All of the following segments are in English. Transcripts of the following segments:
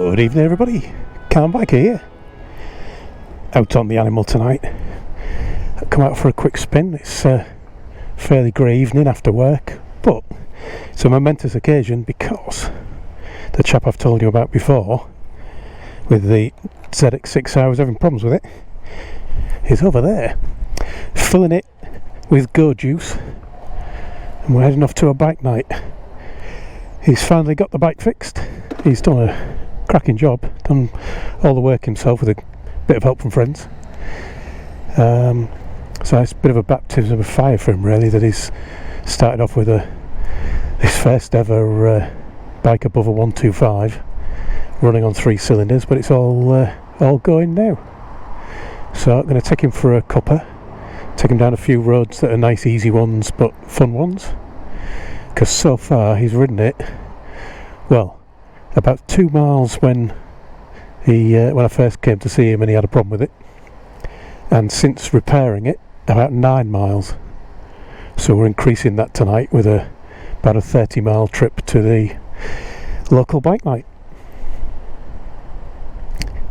Good evening everybody, Cam back here, out on the animal tonight. I've come out for a quick spin. It's a fairly grey evening after work, but it's a momentous occasion because the chap I've told you about before with the ZX6 I was having problems with it is over there, filling it with go juice, and we're heading off to a bike night. He's finally got the bike fixed. He's done a cracking job, done all the work himself with a bit of help from friends. So it's a bit of a baptism of fire for him really, that he's started off with his first ever bike above a 125, running on 3 cylinders, but it's all going now. So I'm going to take him for a cuppa, take him down a few roads that are nice easy ones but fun ones, because so far he's ridden it well about 2 miles when I first came to see him and he had a problem with it, and since repairing it about 9 miles. So we're increasing that tonight with about a 30-mile trip to the local bike night.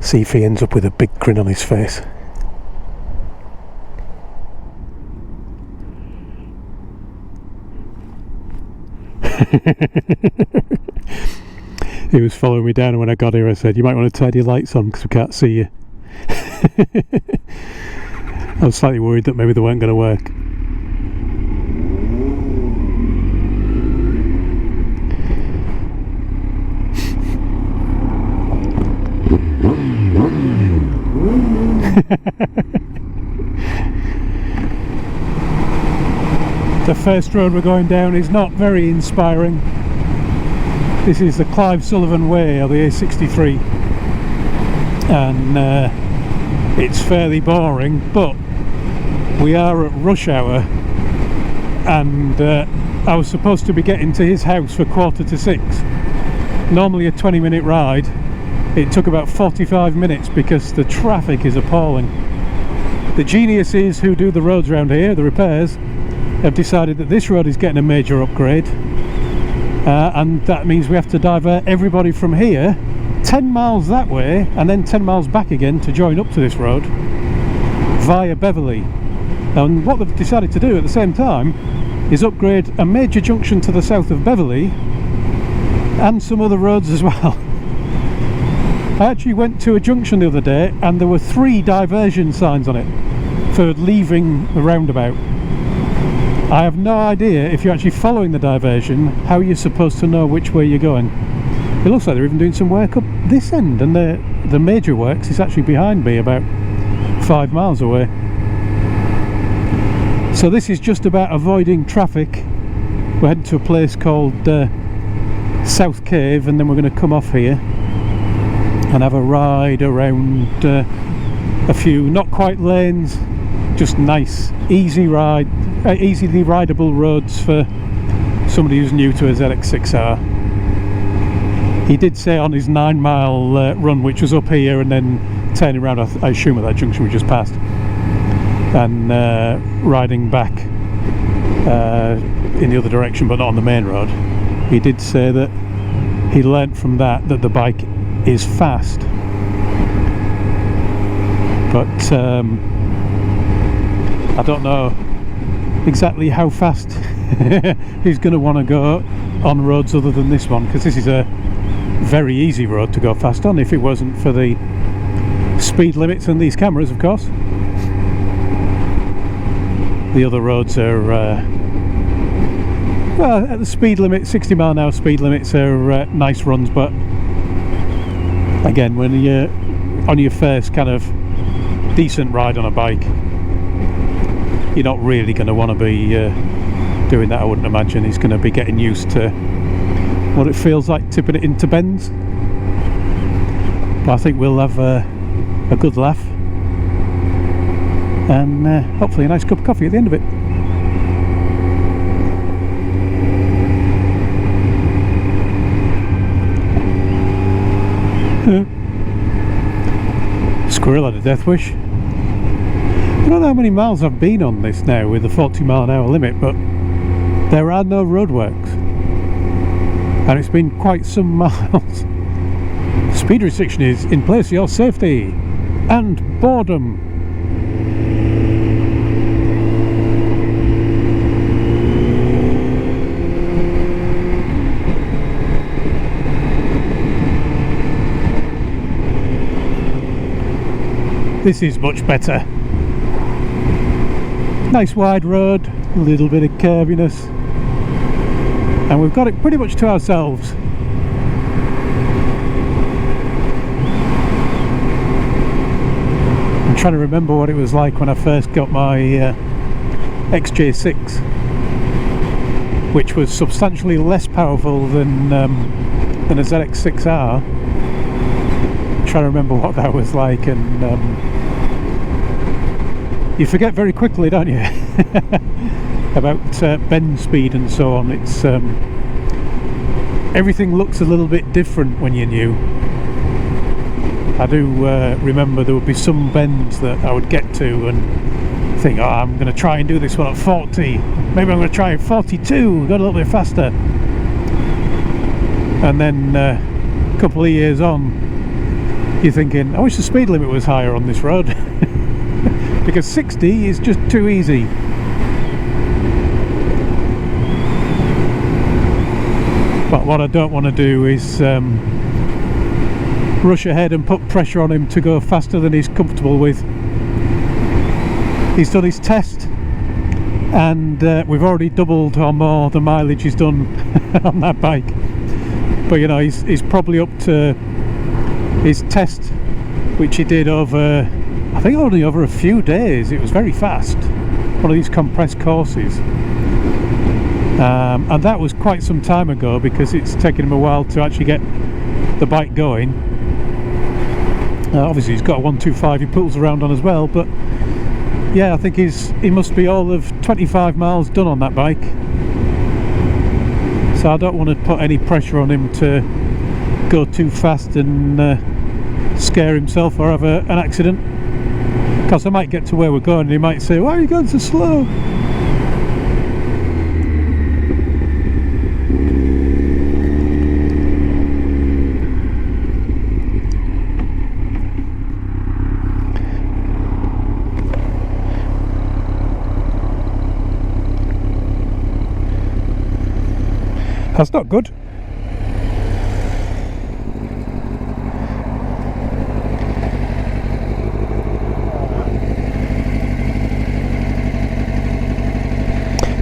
See if he ends up with a big grin on his face. He was following me down, and when I got here I said, you might want to turn your lights on because we can't see you. I was slightly worried that maybe they weren't going to work. The first road we're going down is not very inspiring. This is the Clive Sullivan Way, or the A63, and it's fairly boring, but we are at rush hour, and I was supposed to be getting to his house for 5:45. Normally a 20-minute ride, it took about 45 minutes because the traffic is appalling. The geniuses who do the roads around here, the repairs, have decided that this road is getting a major upgrade, and that means we have to divert everybody from here 10 miles that way and then 10 miles back again to join up to this road via Beverley. And what they've decided to do at the same time is upgrade a major junction to the south of Beverley and some other roads as well. I actually went to a junction the other day and there were 3 diversion signs on it for leaving the roundabout. I have no idea, if you're actually following the diversion, how you're supposed to know which way you're going. It looks like they're even doing some work up this end, and the major works is actually behind me, about 5 miles away. So this is just about avoiding traffic. We're heading to a place called South Cave, and then we're going to come off here and have a ride around a few, not quite lanes, just nice, easily rideable roads for somebody who's new to a ZX6R. He did say on his 9-mile run, which was up here and then turning around, I assume at that junction we just passed, and riding back in the other direction but not on the main road, he did say that he learnt from that the bike is fast, but I don't know exactly how fast he's going to want to go on roads other than this one, because this is a very easy road to go fast on if it wasn't for the speed limits and these cameras, of course. The other roads are well, at the speed limit, 60-mile-an-hour speed limits are nice runs, but again, when you're on your first kind of decent ride on a bike, you're not really going to want to be doing that, I wouldn't imagine. He's going to be getting used to what it feels like tipping it into bends. But I think we'll have a good laugh and hopefully a nice cup of coffee at the end of it. Squirrel had a death wish. I don't know how many miles I've been on this now with the 40-mile-an-hour limit, but there are no roadworks, and it's been quite some miles Speed restriction is in place for your safety and boredom. This is much better. Nice wide road, a little bit of curviness, and we've got it pretty much to ourselves. I'm trying to remember what it was like when I first got my XJ6, which was substantially less powerful than a ZX6R. I'm trying to remember what that was like, and you forget very quickly, don't you? About bend speed and so on. It's everything looks a little bit different when you're new. I do remember there would be some bends that I would get to and think, oh, I'm going to try and do this one at 40. Maybe I'm going to try at 42, go a little bit faster. And then a couple of years on, you're thinking, I wish the speed limit was higher on this road. Because 60 is just too easy. But what I don't want to do is rush ahead and put pressure on him to go faster than he's comfortable with. He's done his test, and we've already doubled or more the mileage he's done on that bike. But you know, he's probably up to his test, which he did over, I think only over a few days. It was very fast, one of these compressed courses, and that was quite some time ago, because it's taken him a while to actually get the bike going. Obviously he's got a 125 he pulls around on as well, but yeah, I think he must be all of 25 miles done on that bike. So I don't want to put any pressure on him to go too fast and scare himself or have an accident, because I might get to where we're going and he might say, why are you going so slow? That's not good.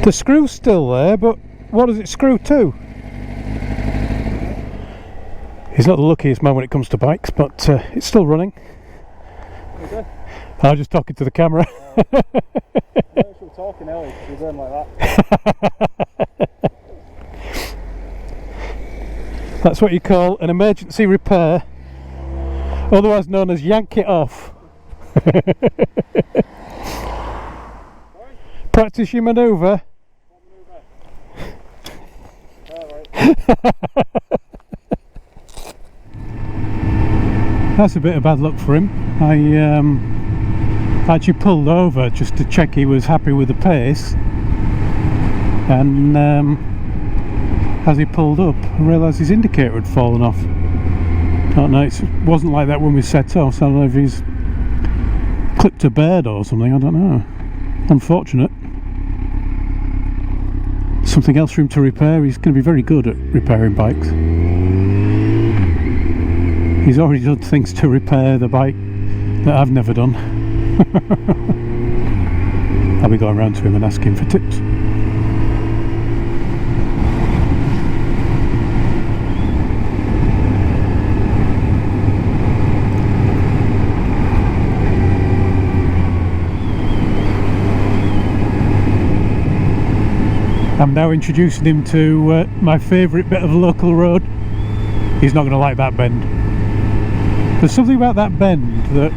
The screw's still there, but what does it screw to? He's not the luckiest man when it comes to bikes, but it's still running. Okay. I was just talking to the camera. No, actually talking earlier, you're going like that. That's what you call an emergency repair, otherwise known as yank it off. Practice your manoeuvre. That's a bit of bad luck for him. I actually pulled over just to check he was happy with the pace, and as he pulled up, I realised his indicator had fallen off. Don't know, it wasn't like that when we set off, so I don't know if he's clipped a bird or something, I don't know. Unfortunate. Something else for him to repair. He's going to be very good at repairing bikes. He's already done things to repair the bike that I've never done. I'll be going round to him and asking for tips. I'm now introducing him to my favourite bit of local road. He's not going to like that bend. There's something about that bend that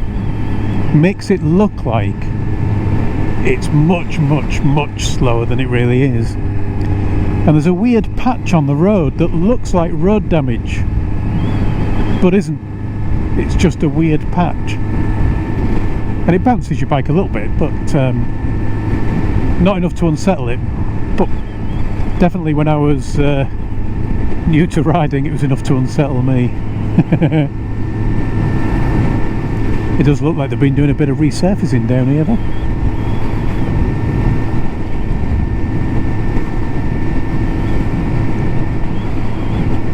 makes it look like it's much, much, much slower than it really is. And there's a weird patch on the road that looks like road damage, but isn't. It's just a weird patch. And it bounces your bike a little bit, but not enough to unsettle it. But definitely when I was new to riding, it was enough to unsettle me. It does look like they've been doing a bit of resurfacing down here though.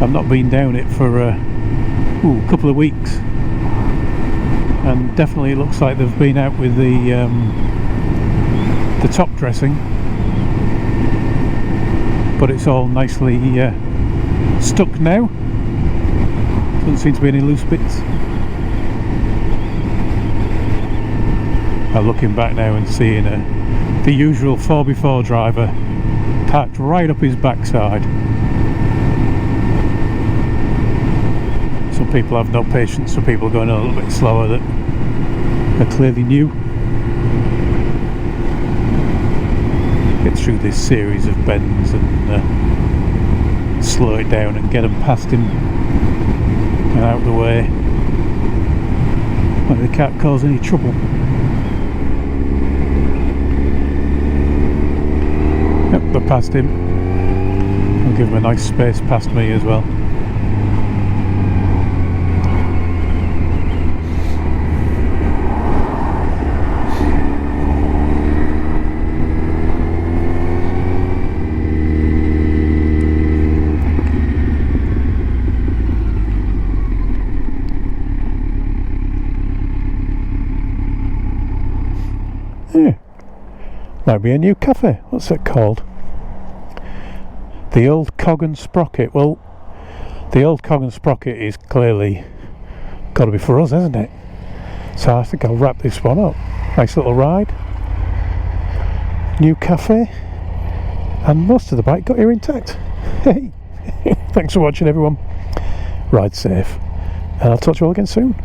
I've not been down it for a couple of weeks, and definitely it looks like they've been out with the top dressing, but it's all nicely stuck now. Doesn't seem to be any loose bits. I'm looking back now and seeing the usual 4x4 driver parked right up his backside. Some people have no patience for people going a little bit slower that are clearly new. Get through this series of bends and slow it down and get them past him and out of the way. Like they can't cause any trouble. Yep, they're past him. I'll give him a nice space past me as well. Yeah. Might be a new cafe. What's it called? The Old Cog and Sprocket. Well, the Old Cog and Sprocket is clearly got to be for us, hasn't it? So I think I'll wrap this one up. Nice little ride. New cafe. And most of the bike got here intact. Hey! Thanks for watching, everyone. Ride safe. And I'll talk to you all again soon.